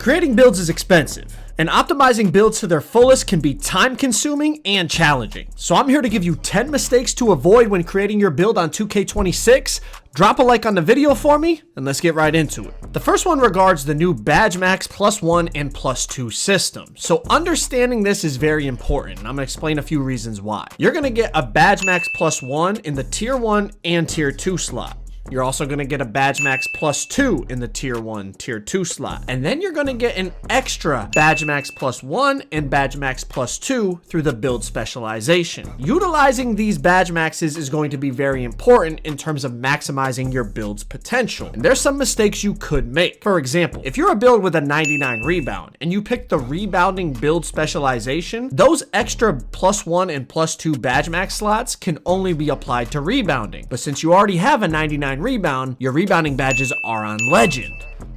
Creating builds is expensive, and optimizing builds to their fullest can be time-consuming and challenging. So I'm here to give you 10 mistakes to avoid when creating your build on 2K26. Drop a like on the video for me, and let's get right into it. The first one regards the new Badge Max +1 and +2 system. So understanding this is very important, and I'm gonna explain a few reasons why. You're gonna get a Badge Max +1 in the Tier 1 and Tier 2 slot. You're also going to get a Badge Max +2 in the Tier 1, Tier 2 slot. And then you're going to get an extra Badge Max +1 and Badge Max +2 through the build specialization. Utilizing these Badge Maxes is going to be very important in terms of maximizing your build's potential. And there's some mistakes you could make. For example, if you're a build with a 99 rebound and you pick the rebounding build specialization, those extra +1 and +2 Badge Max slots can only be applied to rebounding. But since you already have a 99 rebound, your rebounding badges are on legend.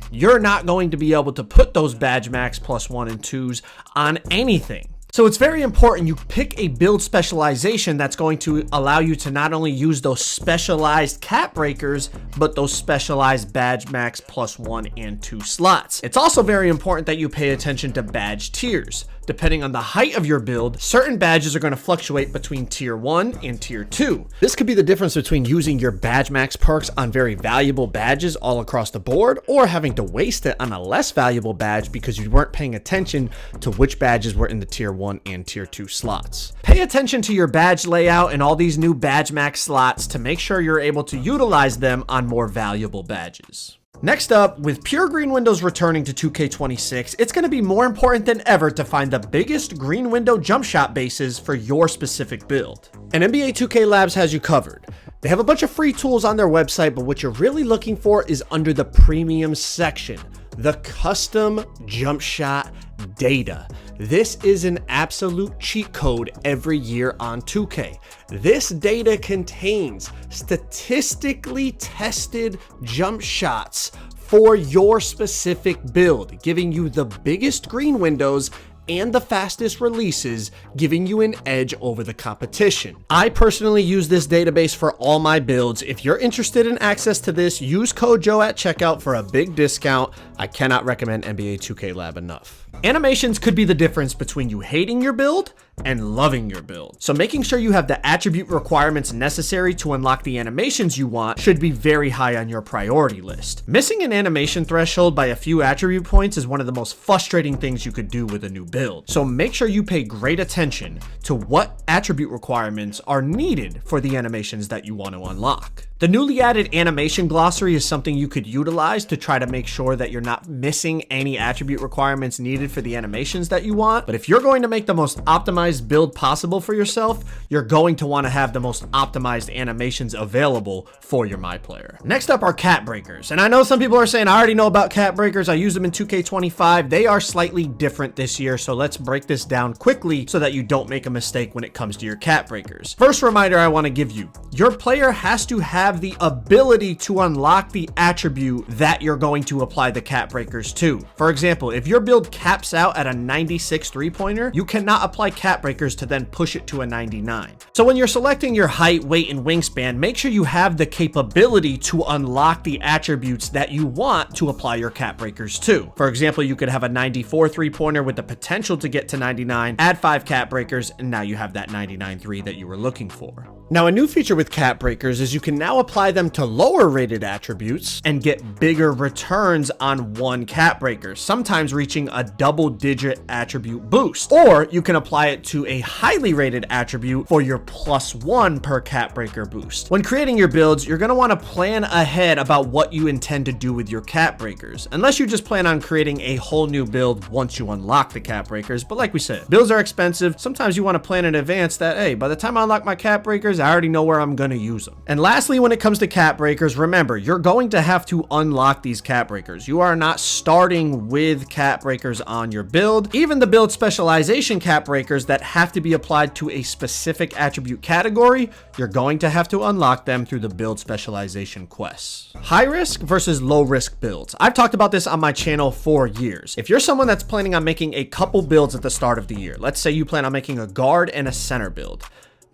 You're not going to be able to put those Badge Max +1 and 2s on anything. So it's very important you pick a build specialization that's going to allow you to not only use those specialized cap breakers, but those specialized Badge Max +1 and 2 slots. It's also very important that you pay attention to badge tiers. Depending on the height of your build, certain badges are going to fluctuate between Tier 1 and Tier 2. This could be the difference between using your Badge Max perks on very valuable badges all across the board, or having to waste it on a less valuable badge because you weren't paying attention to which badges were in the Tier 1 and Tier 2 slots. Pay attention to your badge layout and all these new Badge Max slots to make sure you're able to utilize them on more valuable badges. Next up, with pure green windows returning to 2K26, it's going to be more important than ever to find the biggest green window jump shot bases for your specific build. And NBA 2K Labs has you covered. They have a bunch of free tools on their website, but what you're really looking for is under the premium section, the custom jump shot data. This is an absolute cheat code every year on 2K. This data contains statistically tested jump shots for your specific build, giving you the biggest green windows and the fastest releases, giving you an edge over the competition. I personally use this database for all my builds. If you're interested in access to this, use code Joe at checkout for a big discount. I cannot recommend NBA 2K Lab enough. Animations could be the difference between you hating your build and loving your build. So making sure you have the attribute requirements necessary to unlock the animations you want should be very high on your priority list. Missing an animation threshold by a few attribute points is one of the most frustrating things you could do with a new build. So make sure you pay great attention to what attribute requirements are needed for the animations that you want to unlock. The newly added animation glossary is something you could utilize to try to make sure that you're not missing any attribute requirements needed for the animations that you want. But if you're going to make the most optimized build possible for yourself, you're going to want to have the most optimized animations available for your MyPLAYER. Next up are cap breakers. And I know some people are saying, I already know about cap breakers. I use them in 2K25. They are slightly different this year. So let's break this down quickly so that you don't make a mistake when it comes to your cap breakers. First reminder I want to give you, your player has to have the ability to unlock the attribute that you're going to apply the cap breakers to. For example, if your build caps out at a 96 3-pointer, you cannot apply cap breakers to then push it to a 99. So when you're selecting your height, weight, and wingspan, make sure you have the capability to unlock the attributes that you want to apply your cap breakers to. For example, you could have a 94 3-pointer with the potential to get to 99, add 5 cap breakers, and now you have that 99 3 that you were looking for. Now, a new feature with cap breakers is you can now apply them to lower rated attributes and get bigger returns on one cap breaker, sometimes reaching a double-digit attribute boost. Or you can apply it to a highly rated attribute for your +1 per cap breaker boost. When creating your builds, you're going to want to plan ahead about what you intend to do with your cap breakers, unless you just plan on creating a whole new build once you unlock the cap breakers. But like we said, builds are expensive. Sometimes you want to plan in advance that, hey, by the time I unlock my cap breakers, I already know where I'm going to use them. And lastly, when it comes to cap breakers, remember, you're going to have to unlock these cap breakers. You are not starting with cap breakers on your build. Even the build specialization cap breakers that have to be applied to a specific attribute category, you're going to have to unlock them through the build specialization quests. High risk versus low risk builds. I've talked about this on my channel for years. If you're someone that's planning on making a couple builds at the start of the year, let's say you plan on making a guard and a center build,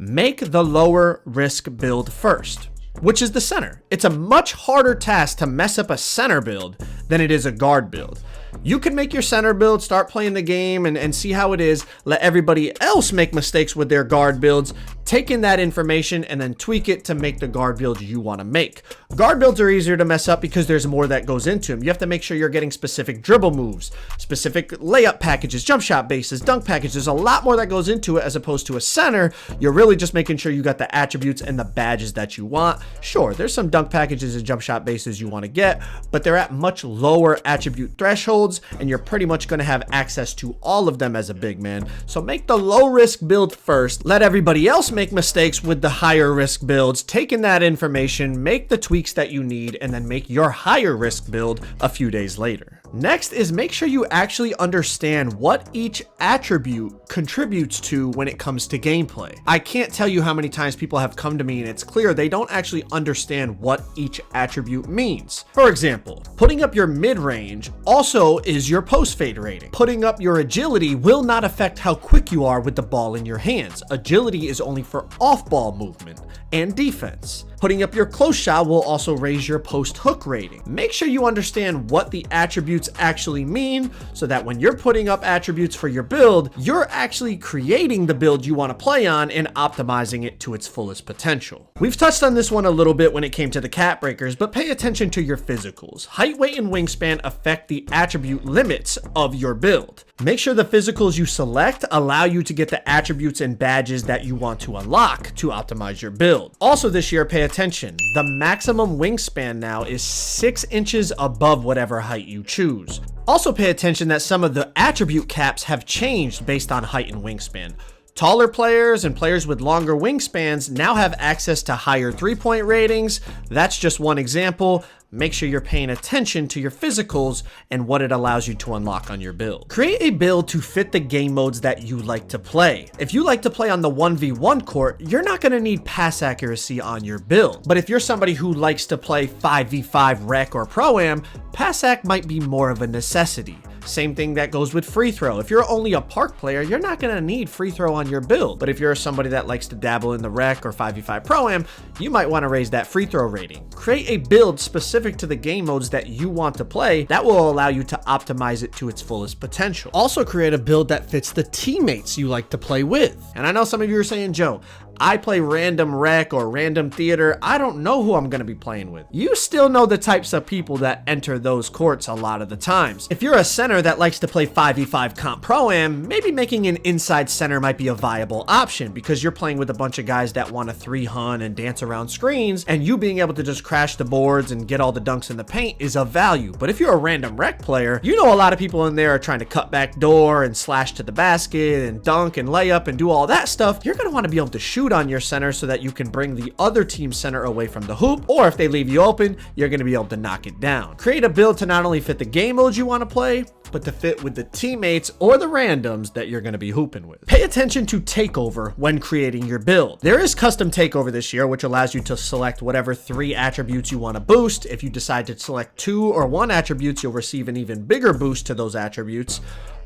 make the lower risk build first, which is the center. It's a much harder task to mess up a center build than it is a guard build. You can make your center build, start playing the game and see how it is. Let everybody else make mistakes with their guard builds. Take in that information and then tweak it to make the guard build you want to make. Guard builds are easier to mess up because there's more that goes into them. You have to make sure you're getting specific dribble moves, specific layup packages, jump shot bases, dunk packages. There's a lot more that goes into it as opposed to a center. You're really just making sure you got the attributes and the badges that you want. Sure, there's some dunk packages and jump shot bases you want to get, but they're at much lower attribute thresholds and you're pretty much going to have access to all of them as a big man. So make the low risk build first. Let everybody else make mistakes with the higher risk builds. Take in that information, make the tweaks that you need, and then make your higher risk build a few days later. Next is make sure you actually understand what each attribute contributes to when it comes to gameplay. I can't tell you how many times people have come to me and it's clear they don't actually understand what each attribute means. For example, putting up your mid-range also is your post-fade rating. Putting up your agility will not affect how quick you are with the ball in your hands. Agility is only for off-ball movement and defense. Putting up your close shot will also raise your post-hook rating. Make sure you understand what the attributes actually mean so that when you're putting up attributes for your build, you're actually creating the build you want to play on and optimizing it to its fullest potential. We've touched on this one a little bit when it came to the cap breakers, but pay attention to your physicals. Height, weight, and wingspan affect the attribute limits of your build. Make sure the physicals you select allow you to get the attributes and badges that you want to unlock to optimize your build. Also this year, pay attention. The maximum wingspan now is 6 inches above whatever height you choose. Also pay attention that some of the attribute caps have changed based on height and wingspan. Taller players and players with longer wingspans now have access to higher 3-point ratings. That's just one example. Make sure you're paying attention to your physicals and what it allows you to unlock on your build. Create a build to fit the game modes that you like to play. If you like to play on the 1v1 court, you're not going to need pass accuracy on your build. But if you're somebody who likes to play 5v5 rec or pro-am, pass ac might be more of a necessity. Same thing that goes with free throw. If you're only a park player, you're not going to need free throw on your build. But if you're somebody that likes to dabble in the rec or 5v5 pro-am, you might want to raise that free throw rating. Create a build specific to the game modes that you want to play that will allow you to optimize it to its fullest potential. Also create a build that fits the teammates you like to play with. And I know some of you are saying, Joe, I play random rec or random theater. I don't know who I'm going to be playing with. You still know the types of people that enter those courts a lot of the times. If you're a center that likes to play 5v5 comp pro-am, maybe making an inside center might be a viable option because you're playing with a bunch of guys that want to 3-hunt and dance around screens, and you being able to just crash the boards and get all the dunks in the paint is of value. But if you're a random rec player, you know a lot of people in there are trying to cut back door and slash to the basket and dunk and layup and do all that stuff. You're going to want to be able to shoot on your center so that you can bring the other team's center away from the hoop, or if they leave you open, you're going to be able to knock it down. Create a build to not only fit the game modes you want to play, but to fit with the teammates or the randoms that you're going to be hooping with. Pay attention to Takeover when creating your build. There is custom Takeover this year, which allows you to select whatever 3 attributes you want to boost. If you decide to select 2 or 1 attributes, you'll receive an even bigger boost to those attributes.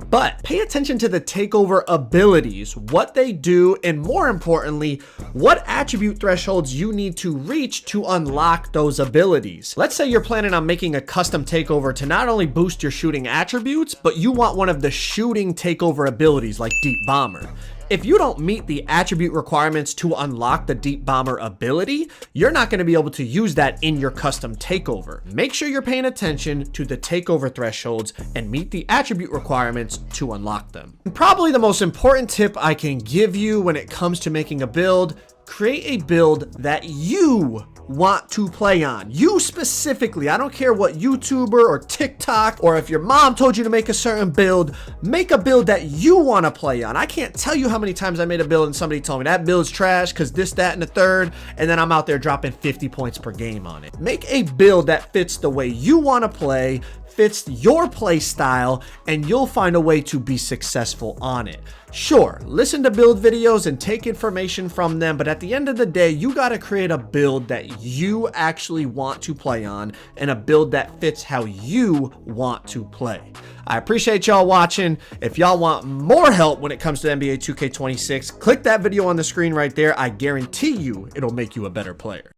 But pay attention to the Takeover abilities, what they do, and more importantly, what attribute thresholds you need to reach to unlock those abilities. Let's say you're planning on making a custom Takeover to not only boost your shooting attributes, but you want one of the shooting Takeover abilities like Deep Bomber. If you don't meet the attribute requirements to unlock the Deep Bomber ability, you're not going to be able to use that in your custom Takeover. Make sure you're paying attention to the Takeover thresholds and meet the attribute requirements to unlock them. And probably the most important tip I can give you when it comes to making a build, create a build that you want to play on. You specifically. I don't care what YouTuber or TikTok, or if your mom told you to make a certain build, make a build that you want to play on. I can't tell you how many times I made a build and somebody told me that build's trash because this, that, and the third, and then I'm out there dropping 50 points per game on it. Make a build that fits the way you want to play, fits your play style, and you'll find a way to be successful on it. Sure, listen to build videos and take information from them, but at the end of the day, you got to create a build that you actually want to play on and a build that fits how you want to play. I appreciate y'all watching. If y'all want more help when it comes to NBA 2K26, click that video on the screen right there. I guarantee you it'll make you a better player.